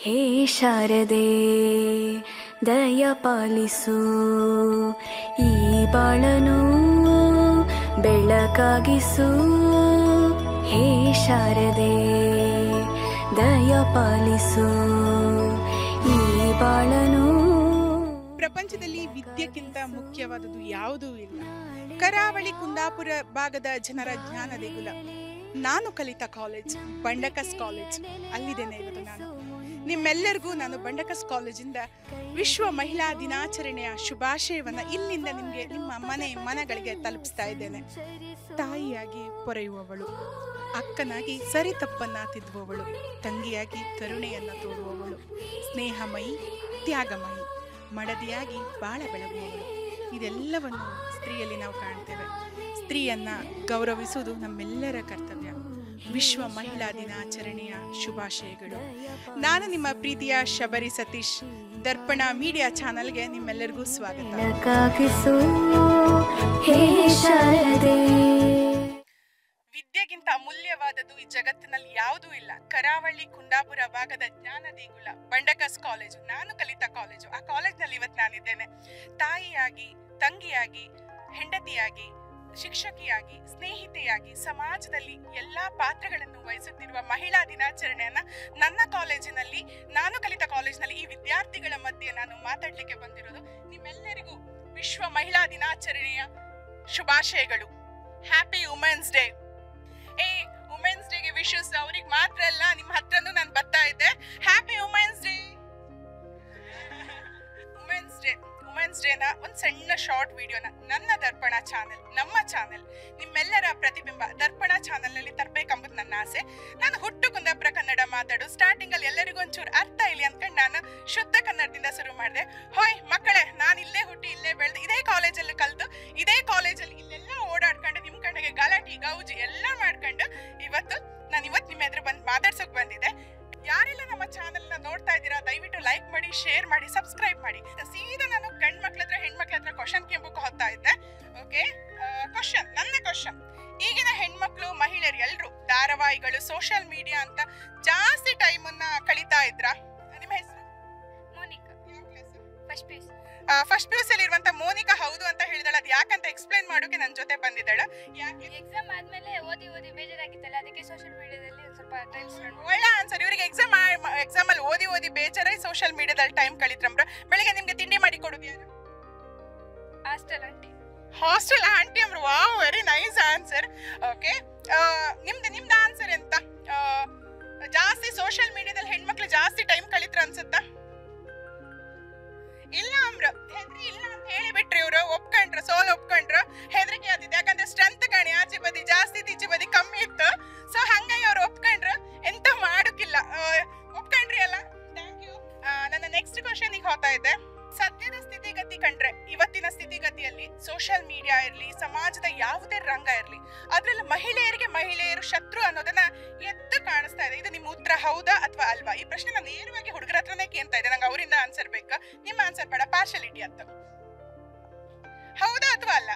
ಹೇ ಶಾರದೆ ದಯ ಪಾಲಿಸು, ಈ ಬಾಳನು ಬೆಳಕಾಗಿಸು. ಹೇ ಶಾರದೆ ದಯ ಪಾಲಿಸು, ಈ ಬಾಳನು. ಪ್ರಪಂಚದಲ್ಲಿ ವಿದ್ಯೆಗಿಂತ ಮುಖ್ಯವಾದದ್ದು ಯಾವುದೂ ಇಲ್ಲ. ಕರಾವಳಿ ಕುಂದಾಪುರ ಭಾಗದ ಜನರ ಜ್ಞಾನ ದೇಗುಲ. ನಾನು ಕಲಿತ ಕಾಲೇಜ್ ಬಂಡಕಸ್ ಕಾಲೇಜ್. ಅಲ್ಲಿದ್ದೇನೆ ಇವತ್ತು ನಾನು. ನಿಮ್ಮೆಲ್ಲರಿಗೂ ನಾನು ಬಂಡಕಸ್ ಕಾಲೇಜಿಂದ ವಿಶ್ವ ಮಹಿಳಾ ದಿನಾಚರಣೆಯ ಶುಭಾಶಯವನ್ನು ಇಲ್ಲಿಂದ ನಿಮಗೆ ನಿಮ್ಮ ಮನೆಗಳಿಗೆ ತಲುಪಿಸ್ತಾ ಇದ್ದೇನೆ. ತಾಯಿಯಾಗಿ ಪೊರೆಯುವವಳು, ಅಕ್ಕನಾಗಿ ಸರಿ ತಪ್ಪನ್ನ ತಿದ್ದುವವಳು, ತಂಗಿಯಾಗಿ ಕರುಣೆಯನ್ನು ತೋರುವವಳು, ಸ್ನೇಹಮಯಿ, ತ್ಯಾಗಮಯಿ, ಮಡದಿಯಾಗಿ ಬಾಳ ಬೆಳಗುವವಳು. ಇದೆಲ್ಲವನ್ನು ಸ್ತ್ರೀಯಲ್ಲಿ ನಾವು ಕಾಣ್ತೇವೆ. ಸ್ತ್ರೀಯನ್ನ ಗೌರವಿಸುವುದು ನಮ್ಮೆಲ್ಲರ ಕರ್ತವ್ಯ. ವಿಶ್ವ ಮಹಿಳಾ ದಿನಾಚರಣೆಯ ಶುಭಾಶಯಗಳು. ನಾನು ನಿಮ್ಮ ಪ್ರೀತಿಯ ಶಬರಿ ಸತೀಶ್. ದರ್ಪಣ ಮೀಡಿಯಾ ಚಾನಲ್ಗೆ ನಿಮ್ಮೆಲ್ಲರಿಗೂ ಸ್ವಾಗತ. ವಿದ್ಯೆಗಿಂತ ಅಮೂಲ್ಯವಾದದ್ದು ಈ ಜಗತ್ತಿನಲ್ಲಿ ಯಾವುದೂ ಇಲ್ಲ. ಕರಾವಳಿ ಕುಂದಾಪುರ ಭಾಗದ ಜ್ಞಾನ ದೇಗುಲ ಬಂಡಕಸ್ ಕಾಲೇಜು ನಾನು ಕಲಿತ ಕಾಲೇಜು. ಆ ಕಾಲೇಜ್ನಲ್ಲಿ ಇವತ್ತು ನಾನಿದ್ದೇನೆ. ತಾಯಿಯಾಗಿ, ತಂಗಿಯಾಗಿ, ಹೆಂಡತಿಯಾಗಿ, ಶಿಕ್ಷಕಿಯಾಗಿ, ಸ್ನೇಹಿತೆಯಾಗಿ ಸಮಾಜದಲ್ಲಿ ಎಲ್ಲಾ ಪಾತ್ರಗಳನ್ನು ವಹಿಸುತ್ತಿರುವ ಮಹಿಳಾ ದಿನಾಚರಣೆಯನ್ನ ನನ್ನ ಕಾಲೇಜಿನಲ್ಲಿ, ನಾನು ಕಲಿತ ಕಾಲೇಜಿನಲ್ಲಿ ಈ ವಿದ್ಯಾರ್ಥಿಗಳ ಮಧ್ಯೆ ನಾನು ಮಾತಾಡ್ಲಿಕ್ಕೆ ಬಂದಿರೋದು. ನಿಮ್ಮೆಲ್ಲರಿಗೂ ವಿಶ್ವ ಮಹಿಳಾ ದಿನಾಚರಣೆಯ ಶುಭಾಶಯಗಳು. Happy women's day. ವುಮೆನ್ಸ್ ಡೇಗೆ ವಿಶಸ್ ಅವ್ರಿಗೆ ಮಾತ್ರ ಅಲ್ಲ, ನಿಮ್ಮ ಹತ್ರನೂ ನಾನು ಬರ್ತಾ ಇದ್ದೆ. Happy women's day. ವುಮೆನ್ಸ್ ಡೇನ ಒಂದು ಸಣ್ಣ ಶಾರ್ಟ್ ವಿಡಿಯೋನ ನನ್ನ ದರ್ಪಣ ಚಾನೆಲ್, ನಮ್ಮ ಚಾನೆಲ್, ನಿಮ್ಮೆಲ್ಲರ ಪ್ರತಿಬಿಂಬ ದರ್ಪಣ ಚಾನೆಲ್ನಲ್ಲಿ ತರಬೇಕೆಂಬುದು ನನ್ನ ಆಸೆ. ನಾನು ಹುಟ್ಟು ಕುಂದಾಪುರ ಕನ್ನಡ ಮಾತಾಡು. ಸ್ಟಾರ್ಟಿಂಗಲ್ಲಿ ಎಲ್ಲರಿಗೂ ಒಂಚೂರು ಅರ್ಥ ಇಲ್ಲಿ ಅಂದ್ಕೊಂಡು ನಾನು ಶುದ್ಧ ಕನ್ನಡದಿಂದ ಶುರು ಮಾಡಿದೆ. ಹೋಯ್ ಮಕ್ಕಳೇ, ನಾನು ಇಲ್ಲೇ ಹುಟ್ಟಿ ಇಲ್ಲೇ ಬೆಳೆದು ಇದೇ ಕಾಲೇಜಲ್ಲಿ ಕಲಿತು ಇದೇ ಕಾಲೇಜಲ್ಲಿ ಇಲ್ಲೆಲ್ಲ ಓಡಾಡ್ಕೊಂಡು ನಿಮ್ಮ ಕಡೆಗೆ ಗಲಾಟಿ ಗೌಜಿ ಎಲ್ಲ ಮಾಡ್ಕೊಂಡು ಇವತ್ತು ನಿಮ್ಮ ಎದುರು ಬಂದು ಮಾತಾಡ್ಸೋಕೆ ಬಂದಿದೆ. ಯಾರೆಲ್ಲ ನಮ್ಮ ಚಾನೆಲ್ನ ನೋಡ್ತಾ ಇದ್ದೀರಾ ದಯವಿಟ್ಟು ಲೈಕ್ ಮಾಡಿ, ಶೇರ್ ಮಾಡಿ, ಸಬ್ಸ್ಕ್ರೈಬ್ ಮಾಡಿ. ಸೀದಾ ನಾನು ಗಂಡು ಮಕ್ಳ ಹತ್ರ ಹೆಣ್ಮಕ್ಳ ಹತ್ರ ಕ್ವಶನ್ ಕೆಂಬಕ್ಕೆ ಹೋಗ್ತಾ ಇದ್ದೆ. ಓಕೆ, ನನ್ನ ಕ್ವಶನ್, ಈಗಿನ ಹೆಣ್ಮಕ್ಳು ಮಹಿಳೆಯರು ಎಲ್ಲರೂ ಧಾರಾವಾಹಿಗಳು, ಸೋಷಿಯಲ್ ಮೀಡಿಯಾ ಅಂತ ಜಾಸ್ತಿ ಟೈಮನ್ನ ಕಳೀತಾ ಇದ್ರ. ನಿಮ್ಮ ಹೆಸರು? Monika. First P U C ಇರುವಂತ ಮೋನಿಕಾ ಹೌದು ಅಂತ ಹೇಳಿದಾಳೆ. ಅದು ಯಾಕಂತ ಎಕ್ಸ್ಪ್ಲೈನ್ ಮಾಡೋಕೆ ನನ್ನ ಜೊತೆ ಬಂದಿದ್ದಾಳೆ. ಯಾಕೆ ಎಕ್ಸಾಮ್ ಆದ್ಮೇಲೆ ಓದಿ ಬೇಜಾರಾಗಿತ್ತಲ್ಲ, ಅದಕ್ಕೆ ಸೋಷಿಯಲ್ ಮೀಡಿಯಾದಲ್ಲಿ ಸ್ವಲ್ಪ ಟೈಮ್ ಸ್ಪೆಂಡ್. ಒಳ್ಳೆ ಆನ್ಸರ್. ಇವರಿಗೆ ಎಕ್ಸಾಮ್ ಅಲ್ಲಿ ಓದಿ ಬೇಜಾರಾಗಿ ಸೋಷಿಯಲ್ ಮೀಡಿಯಾದಲ್ಲಿ ಟೈಮ್ ಕಳೀತ್ರಂಬ್ರ. ಬೆಳಿಗ್ಗೆ ನಿಮ್ಗೆ ತಿಂಡಿ ಮಾಡಿ ಕೊಡೋದು ಯಾರು? ಹಾಸ್ಟೆಲ್ ಆಂಟಿ ಅಂಬ್ರು. Wow, very nice answer. Okay, ನಿಮ್ದು ಆನ್ಸರ್ ಎಂತ? ಜಾಸ್ತಿ ಸೋಷಿಯಲ್ ಮೀಡಿಯಾದಲ್ಲಿ ಹೆಣ್ಮಕ್ಳು ಜಾಸ್ತಿ ಟೈಮ್ ಕಳೀತ್ರ ಅನ್ಸುತ್ತಾ? ಇಲ್ಲ ಅಮ್ರ, ಹೆದ್ರಿ ಇಲ್ಲ ಅಂತ ಹೇಳಿಬಿಟ್ರಿ ಇವ್ರು. ಸೋಲ್ ಒಪ್ಕೊಂಡ್ರು. ಹೆದರಿಕೆ ಆದಿತ್ತು, ಯಾಕಂದ್ರೆ ಸ್ಟ್ರೆಂತ್ ಕಾಣಿ ಆಚೆ ಬದಿ ಜಾಸ್ತಿ ಈಚೆ ಬದಿ ಕಮ್ಮಿ ಇತ್ತು. ಸೊ ಹಂಗಾಗಿ ಅವ್ರು ಒಪ್ಕೊಂಡ್ರು. ಎಂತ ಮಾಡೋಕ್ಕಿಲ್ಲ, ಒಪ್ಕೊಂಡ್ರಿ ಅಲ್ಲ. Thank you. ನನ್ನ ನೆಕ್ಸ್ಟ್ ಕ್ವಶನ್ ಈಗ ಹೋಗ್ತಾ ಇದೆ. ಸದ್ಯದ ಸ್ಥಿತಿಗತಿ ಕಂಡ್ರೆ, ಇವತ್ತಿನ ಸ್ಥಿತಿಗತಿಯಲ್ಲಿ ಸೋಷಿಯಲ್ ಮೀಡಿಯಾ ಇರಲಿ, ಸಮಾಜದ ಯಾವುದೇ ರಂಗ ಇರಲಿ, ಅದ್ರಲ್ಲಿ ಮಹಿಳೆಯರು ಶತ್ರು ಅನ್ನೋದನ್ನ ಎದ್ದು ಕಾಣಿಸ್ತಾ ಇದೆ. ಇದು ನಿಮ್ಮ ಉತ್ತರ ಹೌದಾ ಅಥವಾ ಅಲ್ವಾ? ಈ ಪ್ರಶ್ನೆ ನಾನು ನೇರವಾಗಿ ಹುಡುಗರ ಹತ್ರನೇ ಕೇಳ್ತಾ ಇದ್ದೆ. ನಂಗೆ ಅವರಿಂದ ಆನ್ಸರ್ ಬೇಕಾ? ನಿಮ್ಮ ಆನ್ಸರ್ ಬೇಡ, ಪಾರ್ಶಾಲಿಟಿ ಅಂತ. ಹೌದಾ ಅಥವಾ ಅಲ್ಲ?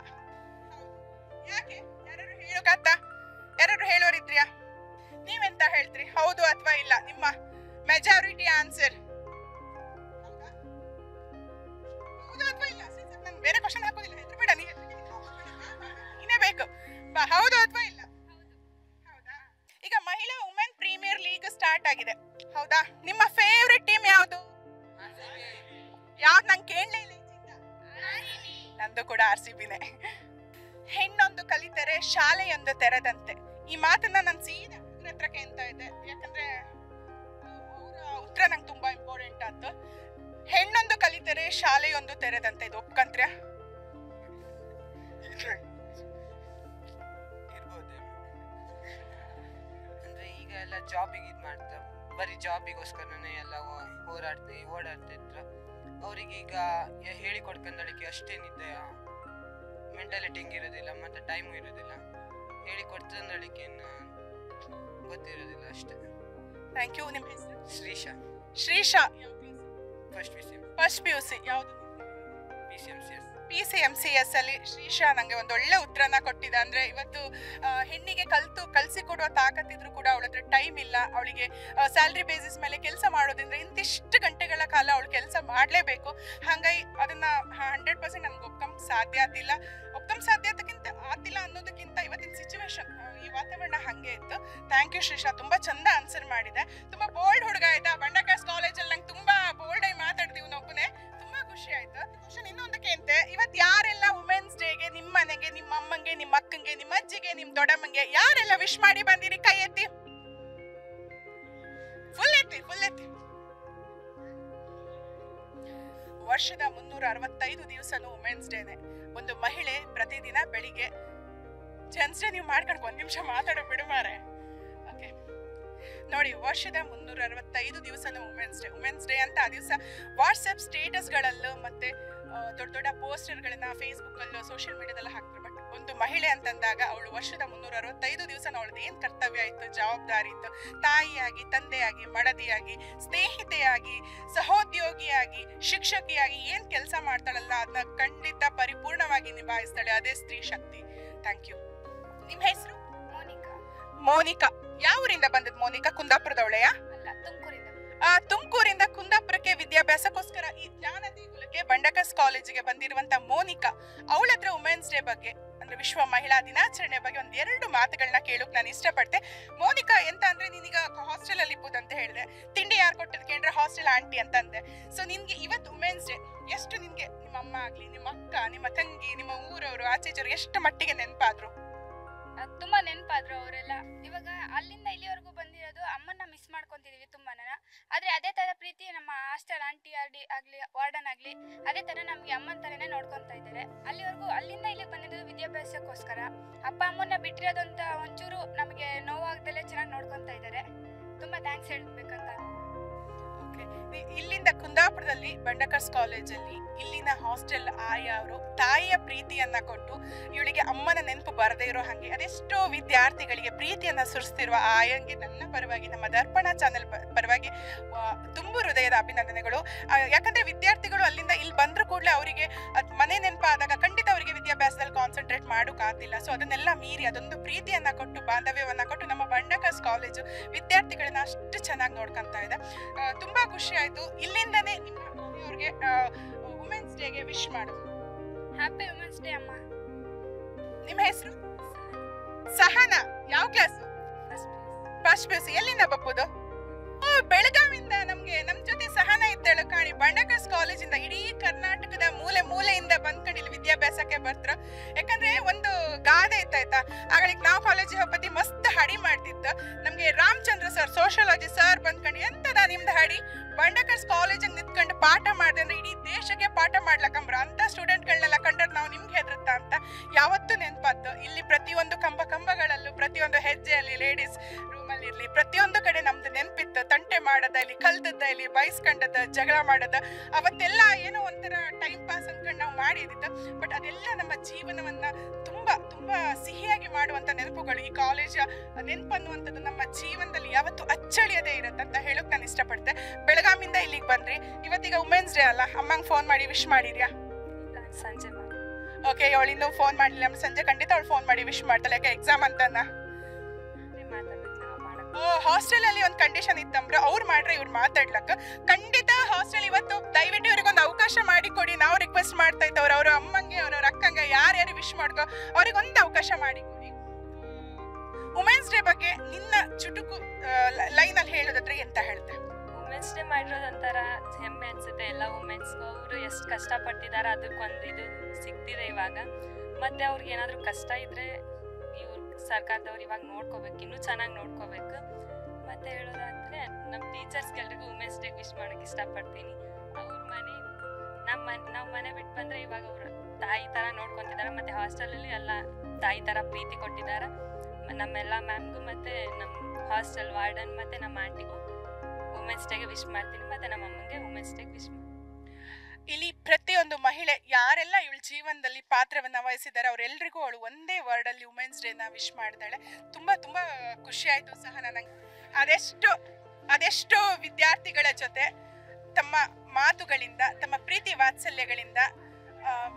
ಯಾಕೆ? ಯಾರು ಹೇಳೋರಿದ್ರಿಯಾ? ನೀವೆಂತ ಹೇಳ್ತೀರಿ, ಹೌದು ಅಥವಾ ಇಲ್ಲ? ನಿಮ್ಮ ಮೆಜಾರಿಟಿ ಆನ್ಸರ್ ಹೌದು ಅಥವಾ ಇಲ್ಲ? ನಾನು ಬೇರೆ ಕ್ವಶನ್ ಹಾಕೋದಿಲ್ಲ, ಹೆದರ್ಬೇಡ. ಇನ್ನೇ ಬೇಕು. ಹೌದು ಅಥವಾ ಇಲ್ಲ? ಹೌದಾ? ಈಗ ಮಹಿಳಾ ವುಮೆನ್ ಪ್ರೀಮಿಯರ್ ಲೀಗ್ ಸ್ಟಾರ್ಟ್ ಆಗಿದೆ, ಹೌದಾ? ನಿಮ್ಮ ಫೇವ್ರೆಟ್ ಟೀಮ್ ಯಾವುದು? ಯಾವ್ದು? ನಂಗೆ ಕೇಳಲೇ ಇಲ್ಲ. ನಂದು ಕೂಡ RCBನೇ. ಹೆಣ್ಣೊಂದು ಕಲಿತರೆ ಶಾಲೆಯೊಂದು ತೆರೆದಂತೆ. ಈ ಮಾತನ್ನ ನಾನು ಸೀದಾ ಹತ್ರ ಕೇಳ್ತಾ ಇದ್ದೆ, ಯಾಕಂದ್ರೆ ಅವರ ಉತ್ತರ ನಂಗೆ ತುಂಬಾ ಇಂಪಾರ್ಟೆಂಟ್ ಆಯ್ತು. ಹೆಣ್ಣೊಂದು ಕಲಿತರೆ ಶಾಲೆಯೊಂದು ತೆರೆದಂತೆ. ಇದು ಒಪ್ಕಂತ್ರ್ಯ? ಅಂದ್ರೆ ಈಗ ಎಲ್ಲ ಜಾಬಿಗೆ ಇದು ಮಾಡ್ತಾರೆ, ಬರೀ ಜಾಬಿಗೋಸ್ಕರನೇ ಎಲ್ಲ ಓಡಾಡ್ತಿದ್ರು. ಅವ್ರಿಗೆ ಈಗ ಹೇಳಿಕೊಡ್ಕೊಂಡಳಿಕೆ ಅಷ್ಟೇನಿದೆ ಮೆಂಟಾಲಿಟಿ ಹಿಂಗಿರೋದಿಲ್ಲ, ಮತ್ತೆ ಟೈಮು ಇರೋದಿಲ್ಲ. ಹೇಳಿಕೊಡ್ತಂದಳಿಕೆ ಗೊತ್ತಿರೋದಿಲ್ಲ ಅಷ್ಟೇ. Thank you. ನಿಮ್ಮ ಹೆಸರು? Shreesha. Shreesha. First PUC. First PUC ಯಾವುದು? PCMCS. PCMCS ಅಲ್ಲಿ ಶ್ರೀಶಾ ನಂಗೆ ಒಂದು ಒಳ್ಳೆ ಉತ್ತರನ ಕೊಟ್ಟಿದ್ದ. ಅಂದ್ರೆ ಇವತ್ತು ಹೆಣ್ಣಿಗೆ ಕಲಿಸಿಕೊಡುವ ತಾಕತ್ತಿದ್ರು ಕೂಡ ಅವಳ ಹತ್ರ ಟೈಮ್ ಇಲ್ಲ. ಅವಳಿಗೆ ಸ್ಯಾಲ್ರಿ ಬೇಸಿಸ್ ಮೇಲೆ ಕೆಲಸ ಮಾಡೋದ್ರಿಂದ ಇಂತಿಷ್ಟು ಗಂಟೆಗಳ ಕಾಲ ಅವಳು ಕೆಲಸ ಮಾಡಲೇಬೇಕು. ಹಾಗಾಗಿ ಅದನ್ನ 100% ನನ್ಗೆ ಒಪ್ಕೊಂಡ್ ಸಾಧ್ಯತೆಗಿಂತ ಆತಿಲ್ಲ ಅನ್ನೋದಕ್ಕಿಂತ ಇವತ್ತಿನ ಸಿಚುವೇಶನ್, ಈ ವಾತಾವರಣ ಹಂಗೆ ಇತ್ತು. ಥ್ಯಾಂಕ್ ಯು ಶ್ರೀಶಾ, ತುಂಬಾ ಚಂದ ಆನ್ಸರ್ ಮಾಡಿದೆ. ತುಂಬಾ ಬೋಲ್ಡ್ ಹುಡುಗ ಆಯ್ತಾ. ಬಂಡಕಾಸ್ ಕಾಲೇಜಲ್ಲಿ ನಂಗೆ ತುಂಬಾ ಬೋಲ್ಡ್ ಆಗಿ ಮಾತಾಡ್ತೀವಿ ಒಬ್ಬನೇ, ತುಂಬಾ ಖುಷಿ ಆಯ್ತು. ಕ್ವಶನ್ ಇನ್ನೊಂದಕ್ಕೆ ಅಂತೆ, ಇವತ್ತು ಯಾರೆಲ್ಲ ವುಮೆನ್ಸ್ ಡೇಗೆ ನಿಮ್ಮ ಮನೆಗೆ, ನಿಮ್ಮ ಅಮ್ಮಂಗೆ, ನಿಮ್ಮ ಅಕ್ಕಂಗೆ, ನಿಮ್ಮ ಅಜ್ಜಿಗೆ, ನಿಮ್ಮ ದೊಡ್ಡಮ್ಮಂಗೆ ಯಾರೆಲ್ಲ ವಿಶ್ ಮಾಡಿ ಬಂದಿರಿ? ಕೈ ಎತ್ತಿ, ಫುಲ್ ಎತ್ತಿ. ವರ್ಷದ 365 ದಿವಸನೂ ವುಮೆನ್ಸ್ ಡೇನೆ. ಒಂದು ಮಹಿಳೆ ಪ್ರತಿದಿನ ಬೆಳಿಗ್ಗೆ ಜೆಂಟ್ಸ್ ಡೇ ನೀವು ಮಾಡ್ಕೊಂಡು 1 ನಿಮಿಷ ಮಾತಾಡೋ ಬಿಡು ಮಾರೆ. ಓಕೆ ನೋಡಿ, ವರ್ಷದ 365 ದಿವಸನೂ ವುಮೆನ್ಸ್ ಡೇ ಅಂತ ಆ ದಿವಸ ವಾಟ್ಸಪ್ ಸ್ಟೇಟಸ್ಗಳಲ್ಲೂ ಮತ್ತೆ ದೊಡ್ಡ ದೊಡ್ಡ ಪೋಸ್ಟರ್ಗಳನ್ನ ಫೇಸ್ಬುಕ್ಕಲ್ಲೂ ಸೋಷಿಯಲ್ ಮೀಡಿಯಾದಲ್ಲ ಹಾಕ್ತಾರೆ. ಬಟ್ ಒಂದು ಮಹಿಳೆ ಅಂತಂದಾಗ ಅವಳು ವರ್ಷದ 365 ದಿವಸ ಅವಳದ್ದು ಏನು ಕರ್ತವ್ಯ ಇತ್ತು, ಜವಾಬ್ದಾರಿ ಇತ್ತು, ತಾಯಿಯಾಗಿ, ತಂದೆಯಾಗಿ, ಮಡದಿಯಾಗಿ, ಸ್ನೇಹಿತೆಯಾಗಿ, ಸಹೋದ್ಯೋಗಿಯಾಗಿ, ಶಿಕ್ಷಕಿಯಾಗಿ ಏನು ಕೆಲಸ ಮಾಡ್ತಾಳಲ್ಲ ಅದನ್ನ ಖಂಡಿತ ಪರಿಪೂರ್ಣವಾಗಿ ನಿಭಾಯಿಸ್ತಾಳೆ. ಅದೇ ಸ್ತ್ರೀ ಶಕ್ತಿ. Thank you. ನಿಮ್ಮ ಹೆಸರು? ಮೋನಿಕಾ. ಯಾವ ಊರಿಂದ ಬಂದದ್ದು ಮೋನಿಕಾ? ಕುಂದಾಪುರದವಳೆಯ? ತುಮಕೂರಿಂದ ಕುಂದಾಪುರಕ್ಕೆ ವಿದ್ಯಾಭ್ಯಾಸಕ್ಕೋಸ್ಕರ ಈ ಜ್ಞಾನ ದೇಗುಲಕ್ಕೆ ಬಂಡಕಾಸ್ ಕಾಲೇಜಿಗೆ ಬಂದಿರುವಂತ ಮೋನಿಕಾ, ಅವಳ ಹತ್ರ ವುಮೆನ್ಸ್ ಡೇ ಬಗ್ಗೆ ಅಂದ್ರೆ ವಿಶ್ವ ಮಹಿಳಾ ದಿನಾಚರಣೆ ಬಗ್ಗೆ 2 ಮಾತುಗಳನ್ನ ಕೇಳೋಕ್ ನಾನು ಇಷ್ಟಪಡ್ತೆ. ಮೋನಿಕಾ, ಎಂತ ಅಂದ್ರೆ ನೀನೀಗ ಹಾಸ್ಟೆಲ್ ಅಲ್ಲಿ ಇಪ್ಪುದಂತ ಹೇಳಿದೆ, ತಿಂಡಿ ಯಾರು ಕೊಟ್ಟದ್ ಕೇಳಿದ್ರೆ ಹಾಸ್ಟೆಲ್ ಆಂಟಿ ಅಂತಂದೆ. ಸೊ ನಿನ್ಗೆ ಇವತ್ತು ವುಮೆನ್ಸ್ ಡೇ ಎಷ್ಟು ನಿನ್ಗೆ ನಿಮ್ಮ ಅಮ್ಮ ಆಗ್ಲಿ, ನಿಮ್ಮ ಅಕ್ಕ, ನಿಮ್ಮ ತಂಗಿ, ನಿಮ್ಮ ಊರವರು, ಆಚೆಚರು ಎಷ್ಟು ಮಟ್ಟಿಗೆ ನೆನಪಾದ್ರು? ತುಂಬಾ ನೆನಪಾದ್ರು ಅವರೆಲ್ಲ. ಇವಾಗ ಅಲ್ಲಿಂದ ಇಲ್ಲಿವರೆಗೂ ಬಂದಿರೋದು ಅಮ್ಮನ್ನ ಮಿಸ್ ಮಾಡ್ಕೊಂತಿದೀವಿ ತುಂಬಾನ. ಆದ್ರೆ ಅದೇ ತರ ಪ್ರೀತಿ ನಮ್ಮ ಹಾಸ್ಟೆಲ್ ಆಂಟಿ ಆಗ್ಲಿ, ವಾರ್ಡನ್ ಆಗ್ಲಿ, ಅದೇ ತರ ನಮ್ಗೆ ಅಮ್ಮನ ತರನೇ ನೋಡ್ಕೊಂತಾ ಇದ್ದಾರೆ. ಅಲ್ಲಿಂದ ಇಲ್ಲಿಗೆ ಬಂದಿರೋದು ವಿದ್ಯಾಭ್ಯಾಸಕ್ಕೋಸ್ಕರ. ಅಪ್ಪ ಅಮ್ಮನ್ನ ಬಿಟ್ಟಿರೋದಂತ ಒಂಚೂರು ನಮಗೆ ನೋವಾಗ್ದಲ್ಲೇ ಚೆನ್ನಾಗಿ ನೋಡ್ಕೊಂತಾ ಇದ್ದಾರೆ. ತುಂಬಾ ಥ್ಯಾಂಕ್ಸ್ ಹೇಳ್ಬೇಕಂತ. ಇಲ್ಲಿಂದ ಕುಂದಾಪುರದಲ್ಲಿ ಬಂಡಕಾಸ್ ಕಾಲೇಜಲ್ಲಿ ಇಲ್ಲಿನ ಹಾಸ್ಟೆಲ್ ಆಯಾ ಅವರು ತಾಯಿಯ ಪ್ರೀತಿಯನ್ನ ಕೊಟ್ಟು ಇವಳಿಗೆ ಅಮ್ಮನ ನೆನಪು ಬರದೇ ಇರೋ ಹಾಗೆ ಅದೆಷ್ಟೋ ವಿದ್ಯಾರ್ಥಿಗಳಿಗೆ ಪ್ರೀತಿಯನ್ನ ಸುರಿಸ್ತಿರುವ ಆಯಂಗೆ ನನ್ನ ಪರವಾಗಿ, ನಮ್ಮ ದರ್ಪಣ ಚಾನೆಲ್ ಪರವಾಗಿ ತುಂಬು ಹೃದಯದ ಅಭಿನಂದನೆಗಳು. ಯಾಕಂದ್ರೆ ವಿದ್ಯಾರ್ಥಿಗಳು ಅಲ್ಲಿಂದ ಇಲ್ಲಿ ಬಂದ್ರು ಕೂಡಲೇ ಅವರಿಗೆ ಮನೆ ನೆನಪಾದಾಗ ಖಂಡಿತ ಅವರಿಗೆ ವಿದ್ಯಾಭ್ಯಾಸದಲ್ಲಿ ಕಾನ್ಸಂಟ್ರೇಟ್ ಮಾಡೋಕ್ಕಾಗ್ತಿಲ್ಲ. ಸೊ ಅದನ್ನೆಲ್ಲ ಮೀರಿ ಅದೊಂದು ಪ್ರೀತಿಯನ್ನ ಕೊಟ್ಟು, ಬಾಂಧವ್ಯವನ್ನ ಕೊಟ್ಟು ನಮ್ಮ ಬಂಡಕಾಸ್ ಕಾಲೇಜು ವಿದ್ಯಾರ್ಥಿಗಳನ್ನ ಅಷ್ಟು ಚೆನ್ನಾಗಿ ನೋಡ್ಕೊಂತ ಇದೆ. ತುಂಬಾ ಖುಷಿ ಆಯ್ತು. ಇಲ್ಲಿಂದನೇ ನಿಮ್ಮ ಅವ್ರಿಗೆ ವುಮೆನ್ಸ್ ಡೇಗೆ ವಿಶ್ ಮಾಡು. ಹ್ಯಾಪಿ ವುಮೆನ್ಸ್ ಡೇ ಅಮ್ಮ. ನಿಮ್ಮ ಹೆಸರು? ಸಹನಾ. ಯಾವ ಕ್ಲಾಸ್? First PUC. ಎಲ್ಲಿಂದ ಬಪ್ಪುದು? ಬೆಳಗಾವಿಂದ. ನಮ್ ಜೊತೆ ಸಹನಾ ಇದ್ದಾಳು ಕಾಣಿ. ಬಂಡಕಾಸ್ ಕಾಲೇಜಿಂದ ಇಡೀ ಕರ್ನಾಟಕದ ಮೂಲೆಯಿಂದ ಬಂದ್ಕೊಂಡು ಇಲ್ಲಿ ವಿದ್ಯಾಭ್ಯಾಸಕ್ಕೆ ಬರ್ತಾರ. ಯಾಕಂದ್ರೆ ಒಂದು ಗಾದೆ ಇತ್ತಾಯ್ತಾ, ಆಗಳಿಗೆ ನಾವು ಕಾಲೇಜಿಗೆ ಹೋಗ್ಬತ್ತಿ ಮಸ್ತ್ ಹಡಿ ಮಾಡ್ತಿತ್ತು. ನಮ್ಗೆ ರಾಮಚಂದ್ರ ಸರ್, ಸೋಷಿಯಾಲಜಿ ಸರ್ ಬಂದ್ಕೊಂಡು ಎಂತದ ನಿಮ್ದು ಹಡಿ, ಬಂಡಕಾಸ್ ಕಾಲೇಜಿಗೆ ನಿಂತ್ಕೊಂಡು ಪಾಠ ಮಾಡಿದೆ ಅಂದ್ರೆ ಇಡೀ ದೇಶಕ್ಕೆ ಪಾಠ ಮಾಡ್ಲಕ್ಕಂಬ್ರ ಅಂತ ಸ್ಟೂಡೆಂಟ್ಗಳನ್ನೆಲ್ಲ ಕಂಡ್ರೆ ನಾವು ನಿಮ್ಗೆ ಹೆದರುತ್ತಾ ಅಂತ ಯಾವತ್ತೂ ನೆನಪಾತು. ಇಲ್ಲಿ ಪ್ರತಿಯೊಂದು ಕಂಬಗಳಲ್ಲೂ, ಪ್ರತಿಯೊಂದು ಹೆಜ್ಜೆಯಲ್ಲಿ, ಲೇಡೀಸ್ ರೂಮಲ್ಲಿ ಇರ್ಲಿ, ಪ್ರತಿಯೊಂದು ಕಡೆ ನಮ್ದು ನೆನಪಿತ್ತು. ತಂಟೆ ಮಾಡದ ಇಲ್ಲಿ, ಕಲ್ತದ್ದ ಇಲ್ಲಿ, ಬಯಸ್ಕೊಂಡದ, ಜಗಳ ಮಾಡದ, ಅವತ್ತೆಲ್ಲ ಏನೋ ಒಂಥರ ಟೈಮ್ ಪಾಸ್ ಅಂದ್ಕೊಂಡು ನಾವು ಮಾಡಿದ್ದಿತ್ತು. ಬಟ್ ಅದೆಲ್ಲ ನಮ್ಮ ಜೀವನವನ್ನ ತುಂಬಾ ತುಂಬಾ ಸಿಹಿಯಾಗಿ ಮಾಡುವಂತ ನೆನಪುಗಳು. ಈ ಕಾಲೇಜ್ ನೆನಪು ಅನ್ನುವಂಥದ್ದು ನಮ್ಮ ಜೀವನದಲ್ಲಿ ಯಾವತ್ತೂ ಅಚ್ಚಳಿಯದೇ ಇರುತ್ತೆ ಅಂತ ಹೇಳೋಕ್ ನಾನು ಇಷ್ಟಪಡ್ತೆ. ಬೆಳಗಾವಿಂದ ಇಲ್ಲಿಗೆ ಬಂದ್ರಿ, ಇವತ್ತೀಗ ವುಮೆನ್ಸ್ ಡೇ ಅಲ್ಲ, ಅಮ್ಮಂಗೆ ಫೋನ್ ಮಾಡಿ ವಿಶ್ ಮಾಡಿದ್ಯಾ? ಸಂಜೆ. ಓಕೆ, ಅವಳು ಇನ್ನೂ ಫೋನ್ ಮಾಡಲಿಲ್ಲ. ಸಂಜೆ ಖಂಡಿತ ಅವಳು ಫೋನ್ ಮಾಡಿ ವಿಶ್ ಮಾಡ್ತಾಳೆ. ಯಾಕೆ ಎಕ್ಸಾಮ್ ಅಂತನ. ಹಾಸ್ಟೆಲ್ ಅಲ್ಲಿ ಒಂದು ಕಂಡೀಷನ್ ಇತ್ತಂಬ್ರೆ, ಅವ್ರು ಮಾಡ್ರೆ ಇವ್ರು ಮಾತಾಡ್ಲಕ್ಕ. ಖಂಡಿತ ಹಾಸ್ಟೆಲ್ ಇವತ್ತು ದಯವಿಟ್ಟು ಇವ್ರಿಗೊಂದು ಅವಕಾಶ ಮಾಡಿ ಕೊಡಿ. ನಾವು ರಿಕ್ವೆಸ್ಟ್ ಮಾಡ್ತಾ ಇದ್ದವ್ರು, ಅವ್ರ ಅಮ್ಮಂಗೆ, ಅವ್ರವ್ರ ಅಕ್ಕಂಗೆ, ಯಾರ್ಯಾರು ವಿಶ್ ಮಾಡ್ಕೋ ಅವ್ರಿಗೊಂದು ಅವಕಾಶ ಮಾಡಿ ಕೊಡಿ. ವುಮೆನ್ಸ್ ಡೇ ಬಗ್ಗೆ ನಿನ್ನ ಚುಟುಕು ಲೈನಲ್ಲಿ ಹೇಳೋದಾದ್ರೆ ಎಂತ ಹೇಳ್ತೆ? ವುಮೆನ್ಸ್ ಡೇ ಮಾಡಿರೋದೊಂಥರ ಹೆಮ್ಮೆ ಅನ್ಸುತ್ತೆ ಎಲ್ಲ ವುಮೆನ್ಸ್ಗೂ. ಅವರು ಎಷ್ಟು ಕಷ್ಟಪಟ್ಟಿದ್ದಾರೆ, ಅದಕ್ಕೊಂದು ಇದು ಸಿಗ್ತಿದೆ ಇವಾಗ. ಮತ್ತು ಅವ್ರಿಗೆ ಏನಾದರೂ ಕಷ್ಟ ಇದ್ದರೆ ಇವ್ರು ಸರ್ಕಾರದವ್ರು ಇವಾಗ ನೋಡ್ಕೋಬೇಕು, ಇನ್ನೂ ಚೆನ್ನಾಗಿ ನೋಡ್ಕೋಬೇಕು. ಮತ್ತು ಹೇಳೋದಾದರೆ ನಮ್ಮ ಟೀಚರ್ಸ್ಗೆಲ್ರಿಗೂ ವುಮೆನ್ಸ್ ಡೇ ವಿಶ್ ಮಾಡೋಕ್ಕೆ ಇಷ್ಟಪಡ್ತೀನಿ. ಅವ್ರ ನಾವು ಮನೆ ಬಿಟ್ಟು ಬಂದರೆ ಇವಾಗ ಅವರು ತಾಯಿ ಥರ ನೋಡ್ಕೊತಿದ್ದಾರೆ. ಮತ್ತು ಹಾಸ್ಟೆಲಲ್ಲಿ ಎಲ್ಲ ತಾಯಿ ಥರ ಪ್ರೀತಿ ಕೊಟ್ಟಿದ್ದಾರೆ. ನಮ್ಮೆಲ್ಲ ಮ್ಯಾಮ್ಗೂ ಮತ್ತು ನಮ್ಮ ಹಾಸ್ಟೆಲ್ ವಾರ್ಡನ್ ಮತ್ತು ನಮ್ಮ ಆಂಟಿಗೂ ವುಮೆನ್ಸ್ ಡೇಗೆ ವಿಶ್ ಮಾಡ್ತೀನಿ. ಮತ್ತು ನಮ್ಮ ಅಮ್ಮಂಗೆ ವುಮೆನ್ಸ್ ಡೇಗೆ ವಿಶ್ ಮಾಡ್ತೀನಿ. ಇಲ್ಲಿ ಪ್ರತಿಯೊಂದು ಮಹಿಳೆ ಯಾರೆಲ್ಲ ಇವಳ ಜೀವನದಲ್ಲಿ ಪಾತ್ರವನ್ನ ವಹಿಸಿದ್ದಾರೆ ಅವರೆಲ್ಲರಿಗೂ ಅವಳು ಒಂದೇ ವರ್ಡಲ್ಲಿ ವುಮೆನ್ಸ್ ಡೇನ ವಿಶ್ ಮಾಡಿದಾಳೆ. ತುಂಬಾ ತುಂಬಾ ಖುಷಿ ಆಯ್ತು ಸಹ. ನನಗೆ ಅದೆಷ್ಟೋ ವಿದ್ಯಾರ್ಥಿಗಳ ಜೊತೆ ತಮ್ಮ ಮಾತುಗಳಿಂದ, ತಮ್ಮ ಪ್ರೀತಿ ವಾತ್ಸಲ್ಯಗಳಿಂದ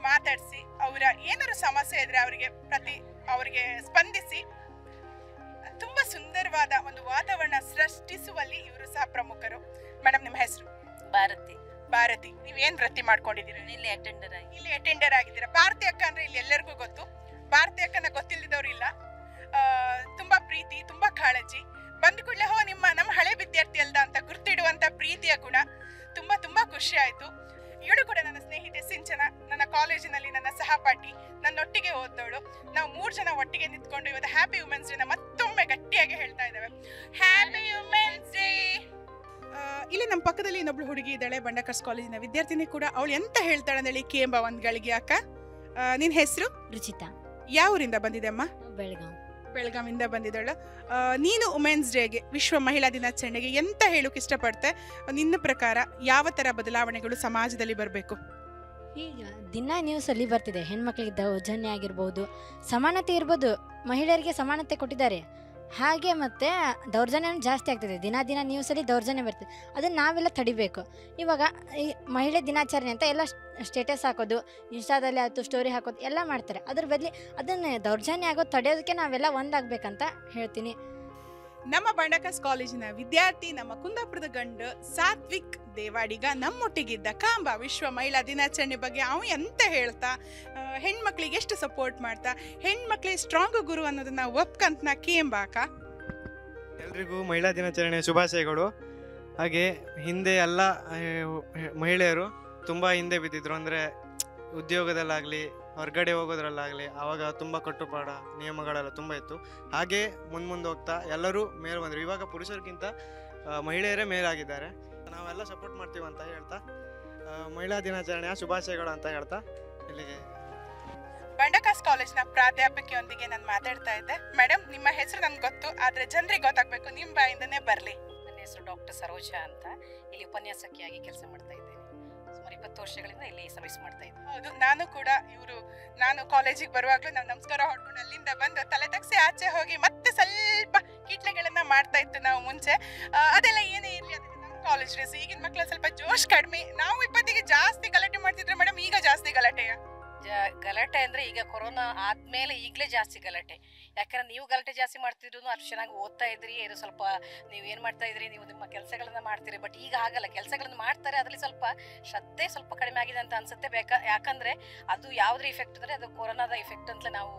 ಮಾತಾಡಿಸಿ ಅವರ ಏನಾದ್ರು ಸಮಸ್ಯೆ ಇದ್ರೆ ಅವರಿಗೆ ಸ್ಪಂದಿಸಿ ತುಂಬಾ ಸುಂದರವಾದ ಒಂದು ವಾತಾವರಣ ಸೃಷ್ಟಿಸುವಲ್ಲಿ ಇವರು ಸಹ ಪ್ರಮುಖರು. ಮೇಡಮ್, ನಿಮ್ಮ ಹೆಸರು? ಭಾರತಿ. ನೀವೇನ್ ವೃತ್ತಿ ಮಾಡ್ಕೊಂಡಿದ್ದೀರಾ? ಇಲ್ಲಿ ಅಟೆಂಡರ್ ಆಗಿದ್ದೀರಾ. ಭಾರತಿ ಅಕ್ಕ ಅಂದ್ರೆ ಇಲ್ಲಿ ಎಲ್ಲರಿಗೂ ಗೊತ್ತು. ಭಾರತಿ ಅಕ್ಕನ ಗೊತ್ತಿಲ್ಲದವ್ರು ಇಲ್ಲ. ತುಂಬಾ ಪ್ರೀತಿ, ತುಂಬಾ ಕಾಳಜಿ. ಬಂದ ಕೂಡಲೇ ನಮ್ಮ ಹಳೆ ವಿದ್ಯಾರ್ಥಿ ಅಲ್ದ ಅಂತ ಗುರ್ತಿಡುವಂತ ಪ್ರೀತಿಯ ಗುಣ ತುಂಬಾ ತುಂಬಾ ಖುಷಿ ಆಯ್ತು. ಇವಳು ಕೂಡ ನನ್ನ ಸ್ನೇಹಿತೆ ಸಿಂಚನ, ನನ್ನ ಕಾಲೇಜಿನಲ್ಲಿ ನನ್ನ ಸಹಪಾಠಿ, ನನ್ನೊಟ್ಟಿಗೆ ಓದ್ದವಳು. ನಾವು 3 ಜನ ಒಟ್ಟಿಗೆ ನಿಂತ್ಕೊಂಡು ಇವತ್ತು ಹ್ಯಾಪಿ ವುಮೆನ್ಸ್ ಡೇನ ಮತ್ತೊಮ್ಮೆ ಗಟ್ಟಿಯಾಗಿ ಹೇಳ್ತಾ ಇದ್ದೇವೆ. Happy women's day. ಇಲ್ಲಿ ನಮ್ಮ ಪಕ್ಕದಲ್ಲಿ ಇನ್ನೊಬ್ಳು ಹುಡುಗಿ ಇದ್ದಾಳೆ, ಬಂಡಕರ್ಸ್ ಕಾಲೇಜಿನ ವಿದ್ಯಾರ್ಥಿನಿ ಕೂಡ. ಅವಳು ಎಂತ ಹೇಳ್ತಾಳೆ ಅಂತೇಳಿ ಕೇಂಬ ಒಂದ್ ಗಳಿಗೆ. ಅಕ್ಕ, ನಿನ್ ಹೆಸರು? ರುಚಿತಾ. ಯಾವ ಊರಿಂದ ಬಂದಿದೆ ಅಮ್ಮ? ಬೆಳಗಾವಿಂದ ಬಂದಿದ್ದಾಳು. ನೀನು ವುಮೆನ್ಸ್ ಡೇಗೆ, ವಿಶ್ವ ಮಹಿಳಾ ದಿನಾಚರಣೆಗೆ ಎಂತ ಹೇಳೋಕೆ ಇಷ್ಟಪಡ್ತೆ? ನಿನ್ನ ಪ್ರಕಾರ ಯಾವ ತರ ಬದಲಾವಣೆಗಳು ಸಮಾಜದಲ್ಲಿ ಬರಬೇಕು? ಈಗ ದಿನ ನ್ಯೂಸಲ್ಲಿ ಬರ್ತಿದೆ, ಹೆಣ್ಮಕ್ಳಿಗೆ ದೌರ್ಜನ್ಯ ಆಗಿರ್ಬೋದು, ಸಮಾನತೆ ಇರ್ಬೋದು, ಮಹಿಳೆಯರಿಗೆ ಸಮಾನತೆ ಕೊಟ್ಟಿದ್ದಾರೆ. ಹಾಗೆ ಮತ್ತು ದೌರ್ಜನ್ಯ ಜಾಸ್ತಿ ಆಗ್ತಿದೆ. ದಿನ ನ್ಯೂಸಲ್ಲಿ ದೌರ್ಜನ್ಯ ಬರ್ತಿದೆ. ಅದನ್ನು ನಾವೆಲ್ಲ ತಡಿಬೇಕು. ಇವಾಗ ಈ ಮಹಿಳೆ ದಿನಾಚರಣೆ ಅಂತ ಎಲ್ಲ ಸ್ಟೇಟಸ್ ಹಾಕೋದು, ಇನ್ಸ್ಟಾದಲ್ಲಿ ಆಯಿತು ಸ್ಟೋರಿ ಹಾಕೋದು ಎಲ್ಲ ಮಾಡ್ತಾರೆ. ಅದ್ರ ಬದಲಿ ಅದನ್ನು ದೌರ್ಜನ್ಯ ಆಗೋದು ತಡೆಯೋದಕ್ಕೆ ನಾವೆಲ್ಲ ಒಂದಾಗಬೇಕಂತ ಹೇಳ್ತೀನಿ. ನಮ್ಮ ಬಂಡಕರ್ಸ್ ಕಾಲೇಜಿನ ವಿದ್ಯಾರ್ಥಿ, ನಮ್ಮ ಕುಂದಾಪುರದ ಗಂಡು ಸಾತ್ವಿಕ್ ದೇವಾಡಿಗ ನಮ್ಮೊಟ್ಟಿಗಿದ್ದ. ಕಾಂಬ ವಿಶ್ವ ಮಹಿಳಾ ದಿನಾಚರಣೆ ಬಗ್ಗೆ ಅವ ಎಂತ ಹೇಳ್ತಾ, ಹೆಣ್ಮಕ್ಳಿಗೆ ಎಷ್ಟು ಸಪೋರ್ಟ್ ಮಾಡ್ತಾ, ಹೆಣ್ಮಕ್ಳಿಗೆ ಸ್ಟ್ರಾಂಗ್ ಗುರು ಅನ್ನೋದನ್ನ ಒಪ್ಕಂತ ಕೇಂಬಾಕ. ಎಲ್ರಿಗೂ ಮಹಿಳಾ ದಿನಾಚರಣೆ ಶುಭಾಶಯಗಳು. ಹಾಗೆ ಹಿಂದೆ ಎಲ್ಲ ಮಹಿಳೆಯರು ತುಂಬ ಹಿಂದೆ ಬಿದ್ದಿದ್ರು, ಅಂದರೆ ಉದ್ಯೋಗದಲ್ಲಾಗಲಿ ಹೊರಗಡೆ ಹೋಗೋದ್ರಲ್ಲಾಗಲಿ ಆವಾಗ ತುಂಬ ಕಟ್ಟುಪಾಡ ನಿಯಮಗಳೆಲ್ಲ ತುಂಬ ಇತ್ತು. ಹಾಗೆ ಮುಂದೆ ಹೋಗ್ತಾ ಎಲ್ಲರೂ ಮೇಲೆ ಬಂದರು. ಇವಾಗ ಪುರುಷರಿಗಿಂತ ಮಹಿಳೆಯರೇ ಮೇಲಾಗಿದ್ದಾರೆ. ನಾವೆಲ್ಲ ಸಪೋರ್ಟ್ ಮಾಡ್ತೀವಿ ಅಂತ ಹೇಳ್ತಾ ಮಹಿಳಾ ದಿನಾಚರಣೆಯ ಶುಭಾಶಯಗಳು ಅಂತ ಹೇಳ್ತಾ ಇಲ್ಲಿಗೆ. ಬಂಡಕರ್ಸ್ ಕಾಲೇಜ್ನ ಪ್ರಾಧ್ಯಾಪಕಿಯೊಂದಿಗೆ ನಾನು ಮಾತಾಡ್ತಾ ಇದ್ದೆ. ಮೇಡಮ್, ನಿಮ್ಮ ಹೆಸರು ನನ್ಗೆ ಗೊತ್ತು, ಆದ್ರೆ ಜನರಿಗೆ ಗೊತ್ತಾಗಬೇಕು, ನಿಮ್ಮ ಬಾಯಿಂದನೇ ಬರಲಿ. ನನ್ನ ಹೆಸರು ಡಾಕ್ಟರ್ ಸರೋಜಾ ಅಂತ. ಇಲ್ಲಿ ಉಪನ್ಯಾಸಕಿಯಾಗಿ ಕೆಲಸ ಮಾಡ್ತಾ ಇದ್ದೇನೆ. ಸುಮಾರು 20 ವರ್ಷಗಳಿಂದ ಇಲ್ಲಿ ಸರ್ವಿಸ್ ಮಾಡ್ತಾ ಇದ್ದೀನಿ. ಹೌದು, ನಾನು ಕಾಲೇಜಿಗೆ ಬರುವಾಗಲೂ ನಾವು ನಮಸ್ಕಾರ ಹೊಡ್ಕೊಂಡು ಅಲ್ಲಿಂದ ಬಂದು ತಲೆ ತಗ್ಸಿ ಆಚೆ ಹೋಗಿ ಮತ್ತೆ ಸ್ವಲ್ಪ ಕೀಟ್ಲೆಗಳನ್ನ ಮಾಡ್ತಾ ಇತ್ತು ನಾವು ಮುಂಚೆ. ಅದೆಲ್ಲ ಏನೇ ಇರಲಿ, ಅದಕ್ಕೆ ನಮ್ಮ ಕಾಲೇಜ್ ಡೇಸ್. ಈಗಿನ ಮಕ್ಕಳು ಸ್ವಲ್ಪ ಜೋಶ್ ಕಡಿಮೆ. ನಾವು 20ಗೆ ಜಾಸ್ತಿ ಗಲಾಟೆ ಮಾಡ್ತಿದ್ರೆ ಮೇಡಮ್, ಈಗ ಜಾಸ್ತಿ ಗಲಾಟೆಯ? ಗಲಾಟೆ ಅಂದ್ರೆ ಈಗ ಕೊರೋನಾ ಆದ್ಮೇಲೆ ಈಗಲೇ ಜಾಸ್ತಿ ಗಲಾಟೆ. ಯಾಕಂದ್ರೆ ನೀವು ಗಲಾಟೆ ಜಾಸ್ತಿ ಮಾಡ್ತಿದ್ರು, ಅಷ್ಟು ಚೆನ್ನಾಗಿ ಓದ್ತಾ ಇದ್ರಿ, ಏನು ಸ್ವಲ್ಪ ನೀವು ಏನು ಮಾಡ್ತಾ ಇದ್ರಿ, ನೀವು ನಿಮ್ಮ ಕೆಲಸಗಳನ್ನ ಮಾಡ್ತೀರಿ. ಬಟ್ ಈಗ ಆಗಲ್ಲ, ಕೆಲಸಗಳನ್ನ ಮಾಡ್ತಾರೆ, ಅದರಲ್ಲಿ ಸ್ವಲ್ಪ ಶ್ರದ್ಧೆ ಸ್ವಲ್ಪ ಕಡಿಮೆ ಆಗಿದೆ ಅಂತ ಅನ್ಸುತ್ತೆ. ಯಾಕಂದ್ರೆ ಅದು ಯಾವ್ದ್ರ ಇಫೆಕ್ಟ್ ಅಂದ್ರೆ ಅದು ಕೊರೋನಾದ ಇಫೆಕ್ಟ್ ಅಂತ ನಾವು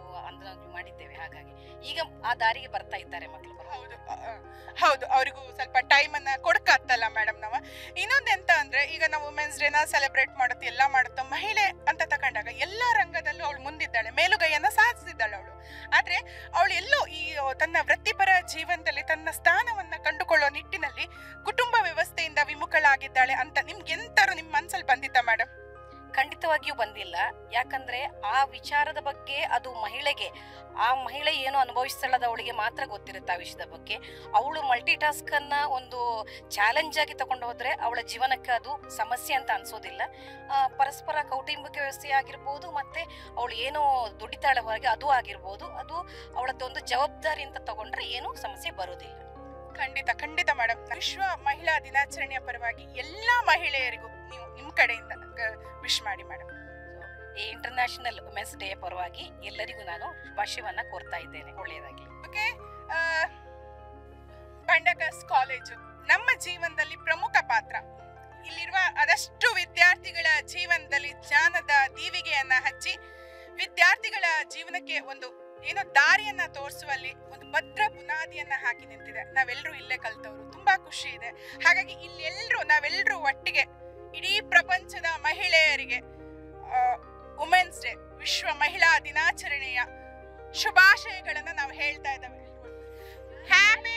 ಮಾಡಿದ್ದೇವೆ. ಹಾಗಾಗಿ ಈಗ ಆ ದಾರಿಗೆ ಬರ್ತಾ ಇದ್ದಾರೆ ಮಕ್ಕಳು. ಹೌದು, ಅವ್ರಿಗೂ ಸ್ವಲ್ಪ ಟೈಮ್ ಅನ್ನ ಕೊಡಕ್ಕಾಗ್ತಲ್ಲ ಮೇಡಮ್. ನಾವು ಇನ್ನೊಂದೆಂತ ಅಂದ್ರೆ, ಈಗ ನಾವು ವುಮೆನ್ಸ್ ಡೇನ ಸೆಲೆಬ್ರೇಟ್ ಮಾಡುತ್ತೆ, ಎಲ್ಲ ಮಾಡುತ್ತೋ, ಮಹಿಳೆ ಅಂತ ತಕೊಂಡಾಗ ಎಲ್ಲಾ ರಂಗದಲ್ಲೂ ಅವಳು ಮುಂದಿದ್ದಾಳೆ, ಮೇಲುಗೈಯನ್ನ ಸಾಧಿಸಿದ್ದಾಳೆ ಅವಳು. ಆದ್ರೆ ಅವಳು ಎಲ್ಲೋ ಈ ತನ್ನ ವೃತ್ತಿಪರ ಜೀವನದಲ್ಲಿ ತನ್ನ ಸ್ಥಾನವನ್ನ ಕಂಡುಕೊಳ್ಳುವ ನಿಟ್ಟಿನಲ್ಲಿ ಕುಟುಂಬ ವ್ಯವಸ್ಥೆಯಿಂದ ವಿಮುಖಳಾಗಿದ್ದಾಳೆ ಅಂತ ನಿಮ್ಗೆಂತಾರು ನಿಮ್ಮ ಮನ್ಸಲ್ಲಿ ಬಂದಿತ್ತ ಮೇಡಮ್? ಖಂಡಿತವಾಗಿಯೂ ಬಂದಿಲ್ಲ. ಯಾಕಂದ್ರೆ ಆ ವಿಚಾರದ ಬಗ್ಗೆ ಅದು ಆ ಮಹಿಳೆ ಏನು ಅನುಭವಿಸ್ತಾಳದ ಅವಳಿಗೆ ಮಾತ್ರ ಗೊತ್ತಿರುತ್ತೆ ಆ ವಿಷಯದ ಬಗ್ಗೆ. ಅವಳು ಮಲ್ಟಿ ಟಾಸ್ಕ್ ಅನ್ನ ಒಂದು ಚಾಲೆಂಜ್ ಆಗಿ ತಗೊಂಡು ಹೋದ್ರೆ ಅವಳ ಜೀವನಕ್ಕೆ ಅದು ಸಮಸ್ಯೆ ಅಂತ ಅನ್ಸೋದಿಲ್ಲ. ಪರಸ್ಪರ ಕೌಟುಂಬಿಕ ವ್ಯವಸ್ಥೆ ಆಗಿರ್ಬೋದು, ಮತ್ತೆ ಅವಳು ಏನು ದುಡಿತಾಳೆ ಹೊರಗೆ ಅದು ಆಗಿರ್ಬೋದು, ಅದು ಅವಳದ್ದೊಂದು ಜವಾಬ್ದಾರಿ ಅಂತ ತಗೊಂಡ್ರೆ ಏನು ಸಮಸ್ಯೆ ಬರೋದಿಲ್ಲ. ಖಂಡಿತ ಮೇಡಮ್. ವಿಶ್ವ ಮಹಿಳಾ ದಿನಾಚರಣೆಯ ಪರವಾಗಿ ಎಲ್ಲಾ ಮಹಿಳೆಯರಿಗೂ ನೀವು ನಿಮ್ಮ ಕಡೆಯಿಂದ ವಿಶ್ ಮಾಡಿ ಮೇಡಮ್. ಈ ಇಂಟರ್ನ್ಯಾಷನಲ್ ವುಮೆನ್ಸ್ ಡೇ ಪರವಾಗಿ ಎಲ್ಲರಿಗೂ ನಾನು ಶುಭಾಶಯವನ್ನ ಕೋರ್ತಾ ಇದ್ದೇನೆ. ಒಳ್ಳೆಯದಾಗಿ. ಓಕೆ, ಬಂಡಕರ್ಸ್ ಕಾಲೇಜು ನಮ್ಮ ಜೀವನದಲ್ಲಿ ಪ್ರಮುಖ ಪಾತ್ರ. ಇಲ್ಲಿರುವ ಅದಷ್ಟು ವಿದ್ಯಾರ್ಥಿಗಳ ಜೀವನದಲ್ಲಿ ಜ್ಞಾನದ ದೀವಿಗೆಯನ್ನ ಹಚ್ಚಿ ವಿದ್ಯಾರ್ಥಿಗಳ ಜೀವನಕ್ಕೆ ಒಂದು ದಾರಿಯನ್ನ ತೋರಿಸುವಲ್ಲಿ ಒಂದು ಭದ್ರ ಬುನಾದಿಯನ್ನ ಹಾಕಿ ನಿಂತಿದೆ. ನಾವೆಲ್ಲರೂ ಇಲ್ಲೇ ಕಲ್ತವ್ರು, ತುಂಬಾ ಖುಷಿ ಇದೆ. ಹಾಗಾಗಿ ನಾವೆಲ್ಲರೂ ಒಟ್ಟಿಗೆ ಇಡೀ ಪ್ರಪಂಚದ ಮಹಿಳೆಯರಿಗೆ ವುಮೆನ್ಸ್ ಡೇ, ವಿಶ್ವ ಮಹಿಳಾ ದಿನಾಚರಣೆಯ ಶುಭಾಶಯಗಳನ್ನ ನಾವು ಹೇಳ್ತಾ ಇದ್ದೇವೆ. ಹ್ಯಾಪಿ